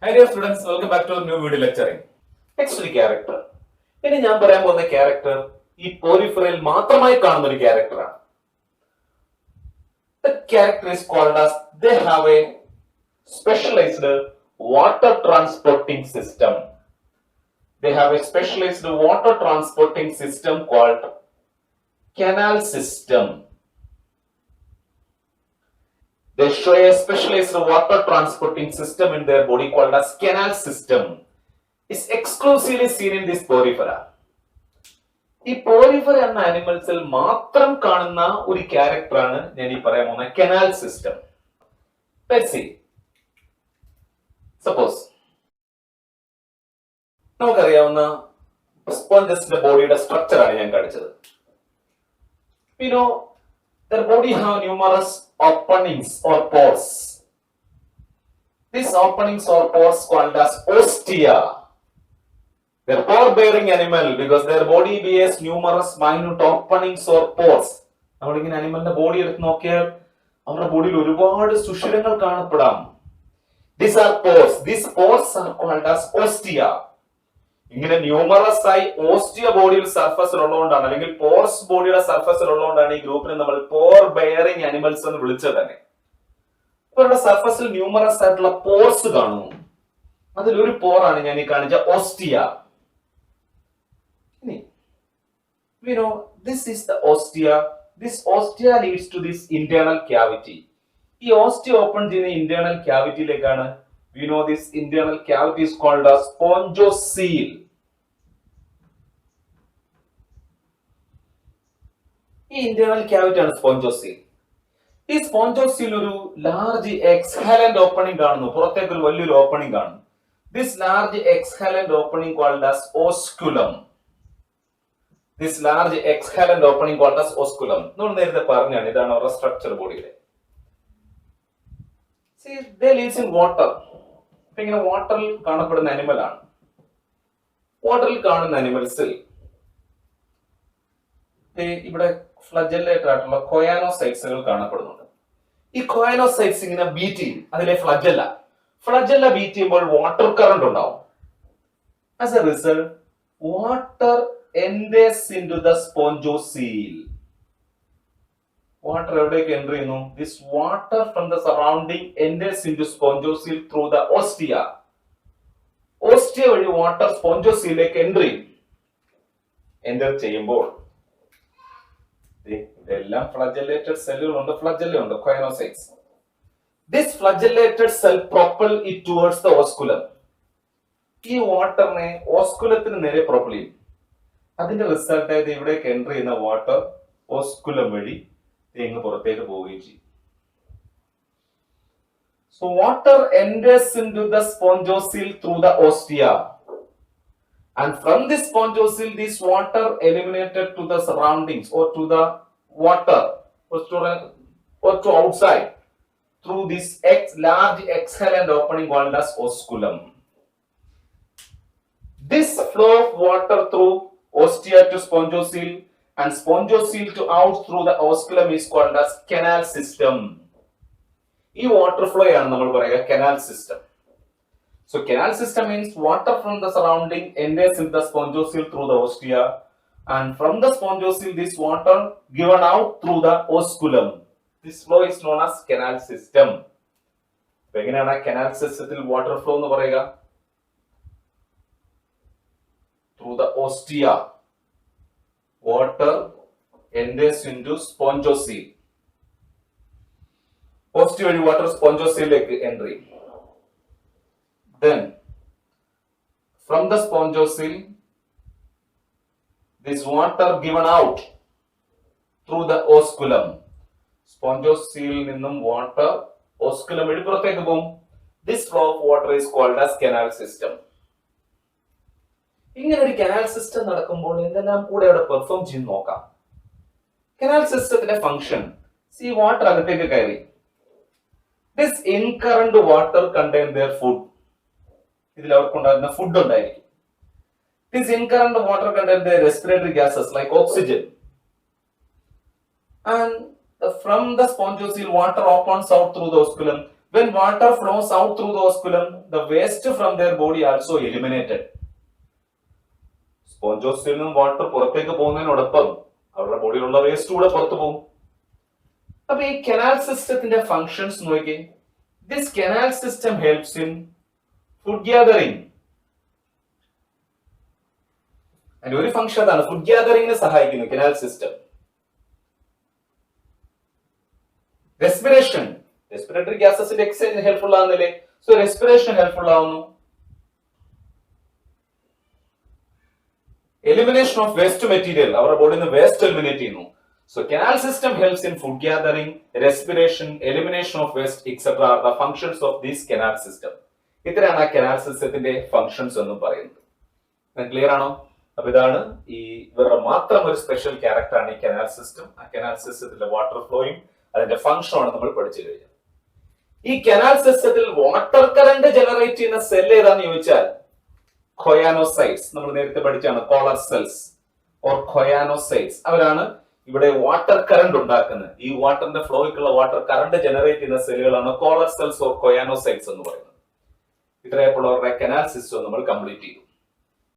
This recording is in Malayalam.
Hi dear students, welcome back to a new video lecturing. Next ഒരു ക്യാരക്ടർ. ഇനി ഞാൻ പറയാൻ പോകുന്ന ക്യാരക്ടർ ഈ പോരിഫറയിൽ മാത്രമായി കാണുന്ന ഒരു ക്യാരക്ടറാണ്. The character is called as they have a specialized water transporting system. They have a specialized water transporting system called canal system. They show a specialized water transporting system in their body called as canal system. Is exclusively seen in this porifera. ഈ പോരിഫറ എന്ന ആനിമൽസിൽ മാത്രം കാണുന്ന ഒരു ക്യാരക്ടറാണ് ഞാൻ ഈ പറയാൻ പോകുന്ന കനാൽ സിസ്റ്റം. സപ്പോസ് നമുക്കറിയാവുന്ന സ്പോഞ്ചസിന്റെ ബോഡിയുടെ സ്ട്രക്ചർ ആണ് ഞാൻ കാണിച്ചത്. We know their body have numerous openings or pores. These openings or pores called as ostia. They are pore-bearing animal because their body bears numerous minute openings or pores. നമ്മളിങ്ങനെ അനിമലിന്റെ ബോഡി എടുത്ത് നോക്കിയാൽ അവരുടെ ബോഡിയിൽ ഒരുപാട് സുഷിരങ്ങൾ കാണപ്പെടാം. These are pores. These pores are called as ostia. ഇങ്ങനെ ന്യൂമറസ് ആയി ഓസ്റ്റിയ ബോഡിയിൽ സർഫസിൽ ഉള്ളതുകൊണ്ടാണ്, അല്ലെങ്കിൽ പോർസ് ബോഡിയുടെ സർഫസിൽ ഉള്ളതുകൊണ്ടാണ് ഈ ഗ്രൂപ്പിനെ നമ്മൾ പോർ ബെയറിംഗ് അനിമൽസ് എന്ന് വിളിച്ചത് തന്നെ. ഇവരുടെ സർഫസിൽ ന്യൂമറസ് ആയിട്ടുള്ള പോർസ് കാണുന്നു. അതിലൊരു പോറാണ് ഞാൻ ഈ കാണിച്ച ostia. We know this is the ostia. This ostia leads to this internal cavity. ഈ ഓസ്റ്റിയ ഓപ്പൺ ചെയ്യുന്ന internal ക്യാവിറ്റിയിലേക്കാണ്. We know this internal cavity is called as spongocoel. ഈ ഇന്റേണൽ ക്യാവിറ്റി ആണ് സ്പോഞ്ചോസീൽ. ഈ സ്പോഞ്ചോസീൽ ഒരു ലാർജ് എക്സ്ഹാലന്റ് ഓപ്പണിംഗ് കാണുന്നു. പുറത്തേക്ക് ഒരു വലിയൊരു ഓപ്പണിംഗ് കാണുന്നു. This large exhalent opening called as osculum. This large exhalent opening called as osculum. നമ്മൾ നേരത്തെ പറഞ്ഞാണ് ഇതാണ് അവരുടെ സ്ട്രക്ചർ ബോഡിയുടെ. See, they lives in water. ഇങ്ങനെ വാട്ടറിൽ കാണപ്പെടുന്ന അനിമൽ ആണ്. വാട്ടറിൽ കാണുന്ന അനിമൽസിൽ ഇവിടെ ഫ്ലജല്ലേറ്റഡ് ആയിട്ടുള്ള കൊയാനോസൈറ്റ്സുകൾ കാണപ്പെടുന്നുണ്ട്. ഈ കൊയാനോസൈറ്റ്സ് ഇങ്ങനെ ബീറ്റ് ചെയ്യും അതിലെ ഫ്ലജല്ല ബീറ്റ് ചെയ്യുമ്പോൾ വാട്ടർ കറന്റ് ഉണ്ടാവും. As A result water enters into the spongocoel. Water എവിടേക്ക് എൻ്റർ ചെയ്യുന്നു? This water from the surrounding enters into spongocoel through the ostia. Ostia വഴി വാട്ടർ സ്പോഞ്ചോസിയിലേക്ക് എൻ്റർ ചെയ്യുമ്പോൾ ഇതെല്ലാം flagellated സെല്ലുകളുണ്ട്, ഫ്ലജല്ലുണ്ട്, കൊയാനോസൈറ്റ്സ്. This flagellated cell propel it towards the osculum. ഈ വാട്ടറിനെ ഓസ്കുലത്തിന് നേരെ പ്രൊപ്പൽ ചെയ്യും. അതിന്റെ റിസൾട്ട് ആയിട്ട് ഇവിടേക്ക് എൻ്റർ ചെയ്യുന്ന വാട്ടർ ഓസ്കുലം വഴി ഇങ്ങ് പുറത്തേക്ക് പോവുകയും ചെയ്യും. So water enters into the spongocoel through the ostia, and from this spongocoel this water eliminated to the surroundings or to the water or to outside through this large exhalent opening called as osculum. This flow of water through ostia to spongocoel and spongocoel to out through the osculum is called as canal system. ഈ വാട്ടർ ഫ്ലോ ആണ് നമ്മൾ പറയുക canal system. So canal system means water from the surrounding enters in the spongocoel through the ostia, and from the spongocoel this water given out through the osculum. This flow is known as canal system. എങ്ങനെയാണ് canal systemത്തിൽ വാട്ടർ ഫ്ലോ എന്ന് പറയുക? Through the ostia, water enters into spongocoel. Ostia വഴി water spongocoelലേക്ക് എൻ്റർ ചെയ്യും. Then from the spongocoel this water given out through the osculum. Spongocoel നിന്നും വാട്ടർ ഓസ്കുലം വഴി പുറത്തേക്ക് പോകും. This flow of water is called as canal system. ഇങ്ങനെ ഒരു കനാൽ സിസ്റ്റം നടക്കുമ്പോൾ എന്തെല്ലാം കൂടെ അവിടെ പെർഫോം ചെയ്ത് നോക്കാം. കനാൽ സിസ്റ്റത്തിന്റെ ഫംഗ്ഷൻ, ഈ വാട്ടർ അകത്തേക്ക് കയറി. This incurrent water contain their food. ഇതിൽ അവർക്കുണ്ടായിരുന്ന ഫുഡ് ഉണ്ടായിരിക്കും. This incurrent water contain their respiratory gases like oxygen. And from the spongocoel water opens out through the osculum When water flows out through the osculum, the waste from their body also eliminated. സ്പോഞ്ചോസിൽ നിന്നും വാട്ടർ പുറത്തേക്ക് പോകുന്നതിനോടൊപ്പം അവരുടെ ബോഡിയിലുള്ള വേസ്റ്റ് കൂടെ പുറത്തു പോകും. അപ്പൊ ഈ കനാൽ സിസ്റ്റത്തിന്റെ ഫങ്ഷൻസ് നോക്കി. This canal system helps in food gathering. അതിന്റെ ഒരു ഫംഗ്ഷൻ അതാണ്, ഫുഡ് ഗ്യാദറിംഗിന് സഹായിക്കുന്നു കനാൽ സിസ്റ്റം. റെസ്പിറേഷൻ, റെസ്പിറേറ്ററി ഗ്യാസസിന്റെ എക്സ്ചേഞ്ച് ഹെൽപ്ഫുൾ ആവുന്നില്ലേ? സോ റെസ്പിറേഷൻ ഹെൽപ്ഫുൾ ആവുന്നു. എലിമിനേഷൻ ഓഫ് വേസ്റ്റ് മെറ്റീരിയൽ, അവരുടെ ബോഡിയിൽ നിന്ന് വേസ്റ്റ് എലിമിനേറ്റ് ചെയ്യുന്നു. So canal system helps in food gathering, respiration, elimination of waste etcetera are the functions of this canal system. ഇത്രയാണ് ആ കനാൽ സിസ്റ്റത്തിന്റെ ഫങ്ഷൻസ് എന്ന് പറയുന്നത്. ക്ലിയർ ആണോ? അപ്പൊ ഇതാണ് ഈ ഇവരുടെ മാത്രം ഒരു സ്പെഷ്യൽ ക്യാരക്ടർ ആണ് ഈ കനാൽ സിസ്റ്റം. ആ കനാൽ സിസ്റ്റത്തിലെ വാട്ടർ ഫ്ലോയും അതിന്റെ ഫംഗ്ഷനാണ് നമ്മൾ പഠിച്ചു കഴിഞ്ഞത്. ഈ കനാൽ സിസ്റ്റത്തിൽ വാട്ടർ കറന്റ് ജനറേറ്റ് ചെയ്യുന്ന സെൽ ഏതാന്ന് ചോദിച്ചാൽ കൊയാനോസൈറ്റ്സ്. നമ്മൾ നേരത്തെ പഠിച്ചാണ് കോളർ സെൽസ് ഓർ കൊയാനോസൈറ്റ്സ്. അവരാണ് ഇവിടെ വാട്ടർ കറന്റ് ഉണ്ടാക്കുന്നത്. ഈ വാട്ടറിന്റെ ഫ്ലോയ്ക്കുള്ള വാട്ടർ കറന്റ് ജനറേറ്റ് ചെയ്യുന്ന സെല്ലുകളാണ് കോളർ സെൽസ് ഓർ കൊയാനോസൈറ്റ്സ് എന്ന് പറയുന്നത്. ഇത്രയപ്പോൾ അവരുടെ കനാൽ സിസ്റ്റം നമ്മൾ കംപ്ലീറ്റ് ചെയ്തു.